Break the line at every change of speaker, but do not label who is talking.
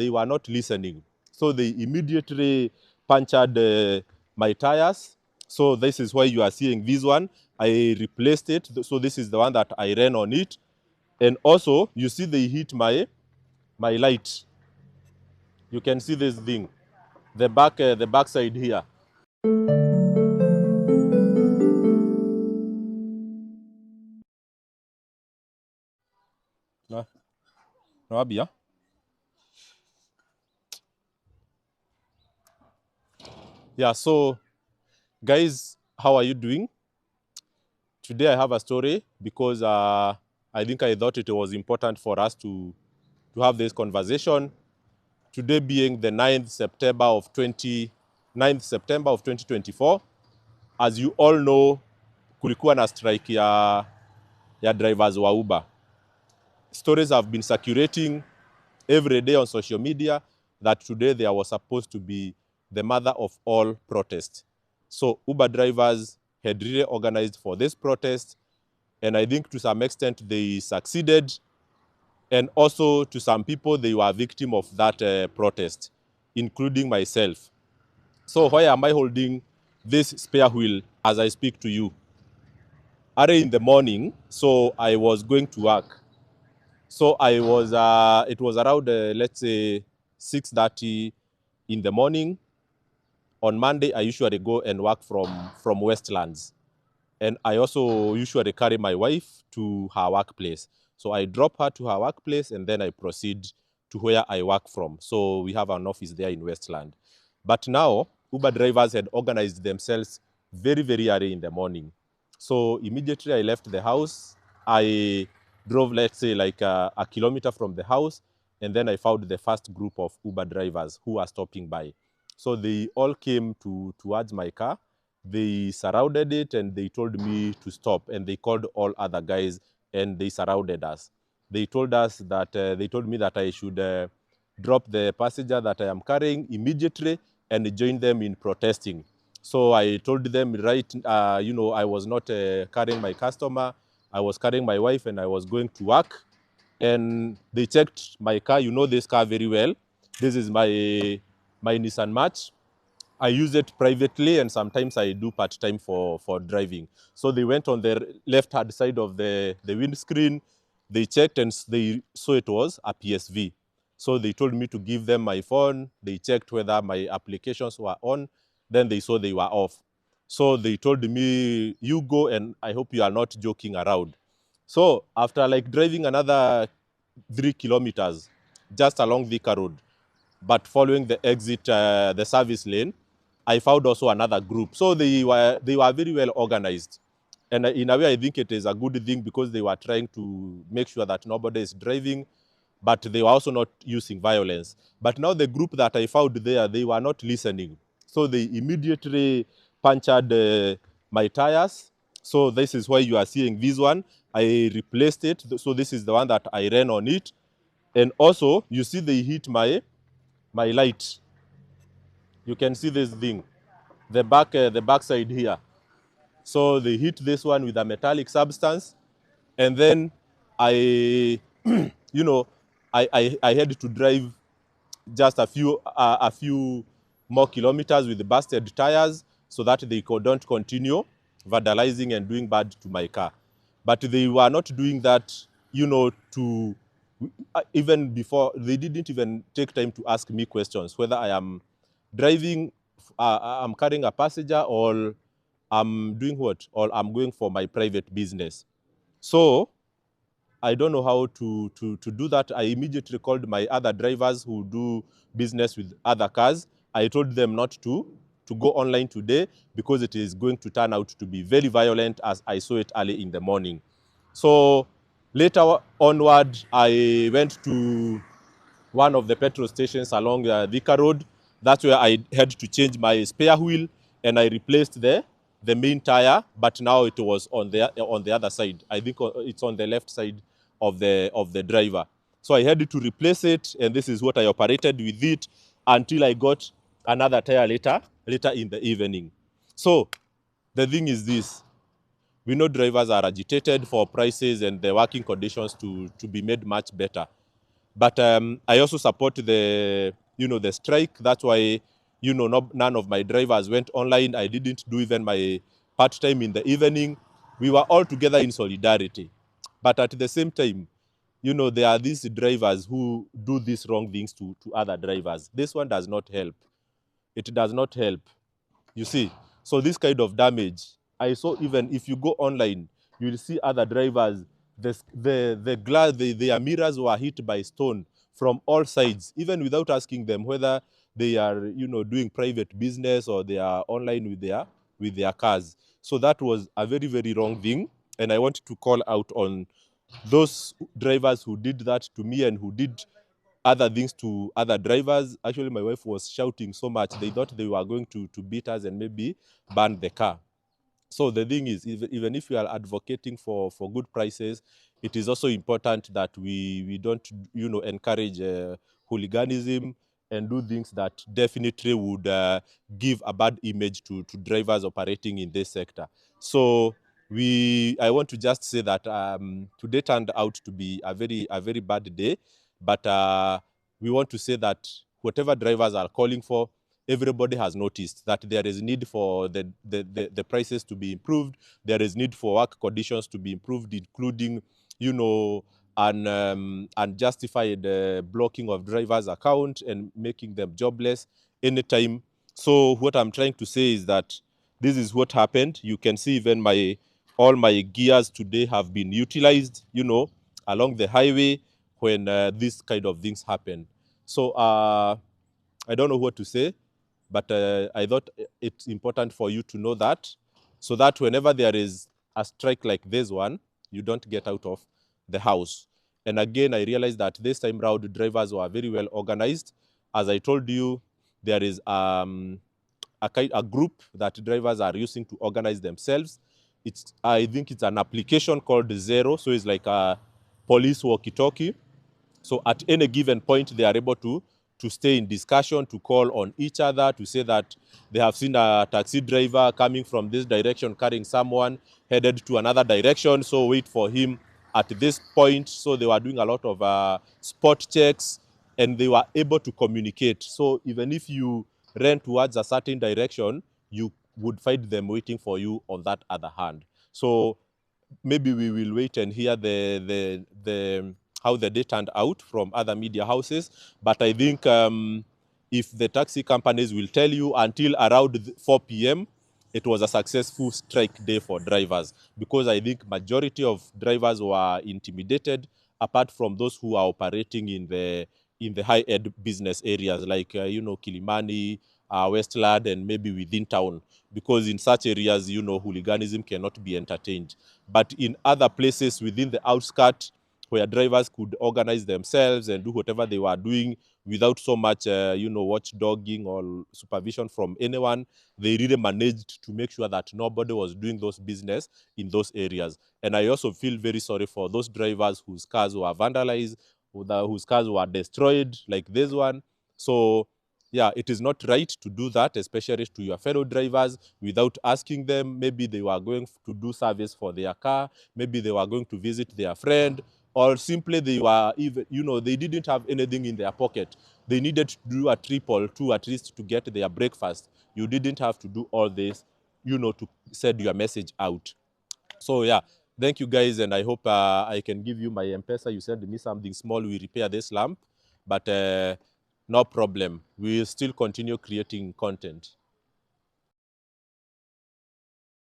they were not listening. So they immediately punctured my tires. So this is why you are seeing this one. I replaced it. So this is the one that I ran on it. And also, you see they hit my light. You can see this thing, the back side here. No, no, Abia. Yeah, so guys, how are you doing? Today I have a story because I think I thought it was important for us to have this conversation. Today being the 9th September of 2024. As you all know, kulikuwa na strike ya drivers wa Uber. Stories have been circulating every day on social media that today there was supposed to be the mother of all protests. So Uber drivers had really organized for this protest, and I think to some extent they succeeded. And also to some people, they were a victim of that protest, including myself. So why am I holding this spare wheel as I speak to you? Early in the morning, so I was going to work. So it was around, let's say, 6:30 in the morning. On Monday, I usually go and work from Westlands. And I also usually carry my wife to her workplace. So I drop her to her workplace and then I proceed to where I work from. So we have an office there in Westland. But now, Uber drivers had organized themselves very, very early in the morning. So immediately I left the house. I drove, let's say, like a kilometer from the house. And then I found the first group of Uber drivers who were stopping by. So they all came towards my car. They surrounded it and they told me to stop, and they called all other guys and they surrounded us. They told me that I should drop the passenger that I am carrying immediately and join them in protesting. So I told them, I was not carrying my customer, I was carrying my wife and I was going to work. And they checked my car. You know this car very well. This is my Nissan March. I use it privately and sometimes I do part-time for driving. So they went on the left-hand side of the windscreen. They checked and they saw it was a PSV. So they told me to give them my phone. They checked whether my applications were on. Then they saw they were off. So they told me, you go and I hope you are not joking around. So after like driving another 3 kilometers just along Thika Road, but following the exit, the service lane, I found also another group. So they were very well organized. And in a way, I think it is a good thing because they were trying to make sure that nobody is driving, but they were also not using violence. But now the group that I found there, they were not listening. So they immediately punctured my tires. So this is why you are seeing this one. I replaced it. So this is the one that I ran on it. And also, you see they hit my light. You can see this thing, the back side here. So they hit this one with a metallic substance, and then I, I had to drive just a few more kilometers with the busted tires so that they don't continue vandalizing and doing bad to my car. But they were not doing that, to even before, they didn't even take time to ask me questions, whether I am driving, I'm carrying a passenger, or I'm doing what, or I'm going for my private business. So I don't know how to do that. I immediately called my other drivers who do business with other cars. I told them not to go online today because it is going to turn out to be very violent, as I saw it early in the morning. So later onward, I went to one of the petrol stations along Thika Road. That's where I had to change my spare wheel, and I replaced the main tire, but now it was on the other side. I think it's on the left side of the driver. So I had to replace it, and this is what I operated with it until I got another tire later in the evening. So the thing is this: we know drivers are agitated for prices and the working conditions to be made much better. But I also support the, the strike. That's why, none of my drivers went online. I didn't do even my part-time in the evening. We were all together in solidarity. But at the same time, there are these drivers who do these wrong things to other drivers. This one does not help. It does not help. You see? So this kind of damage, I saw even if you go online, you'll see other drivers, the glass, their mirrors were hit by stone from all sides, even without asking them whether they are, doing private business or they are online with their cars. So that was a very, very wrong thing. And I want to call out on those drivers who did that to me and who did other things to other drivers. Actually, my wife was shouting so much, they thought they were going to beat us and maybe burn the car. So the thing is, even if we are advocating for good prices, it is also important that we don't, encourage hooliganism and do things that definitely would give a bad image to drivers operating in this sector. So I want to just say that today turned out to be a very bad day, but we want to say that whatever drivers are calling for, everybody has noticed that there is need for the prices to be improved. There is need for work conditions to be improved, including, unjustified blocking of drivers' account and making them jobless anytime. So what I'm trying to say is that this is what happened. You can see even all my gears today have been utilized, along the highway when these kind of things happen. So I don't know what to say, but I thought it's important for you to know that, so that whenever there is a strike like this one, you don't get out of the house. And again, I realized that this time round, drivers were very well organized. As I told you, there is a group that drivers are using to organize themselves. I think it's an application called Zero, so it's like a police walkie-talkie. So at any given point, they are able to stay in discussion, to call on each other, to say that they have seen a taxi driver coming from this direction carrying someone headed to another direction, so wait for him at this point. So they were doing a lot of spot checks, and they were able to communicate. So even if you ran towards a certain direction, you would find them waiting for you on that other hand. So maybe we will wait and hear how the day turned out from other media houses. But I think if the taxi companies will tell you until around 4 p.m., it was a successful strike day for drivers, because I think majority of drivers were intimidated, apart from those who are operating in the high-end business areas like, Kilimani, Westland, and maybe within town, because in such areas, hooliganism cannot be entertained. But in other places within the outskirts, where drivers could organize themselves and do whatever they were doing without so much, watchdogging or supervision from anyone, they really managed to make sure that nobody was doing those business in those areas. And I also feel very sorry for those drivers whose cars were vandalized, whose cars were destroyed, like this one. So yeah, it is not right to do that, especially to your fellow drivers, without asking them. Maybe they were going to do service for their car, maybe they were going to visit their friend, or simply they were even, they didn't have anything in their pocket. They needed to do a trip or two at least to get their breakfast. You didn't have to do all this, to send your message out. So yeah, thank you guys, and I hope I can give you my M-Pesa. You send me something small, we repair this lamp, but no problem. We'll still continue creating content.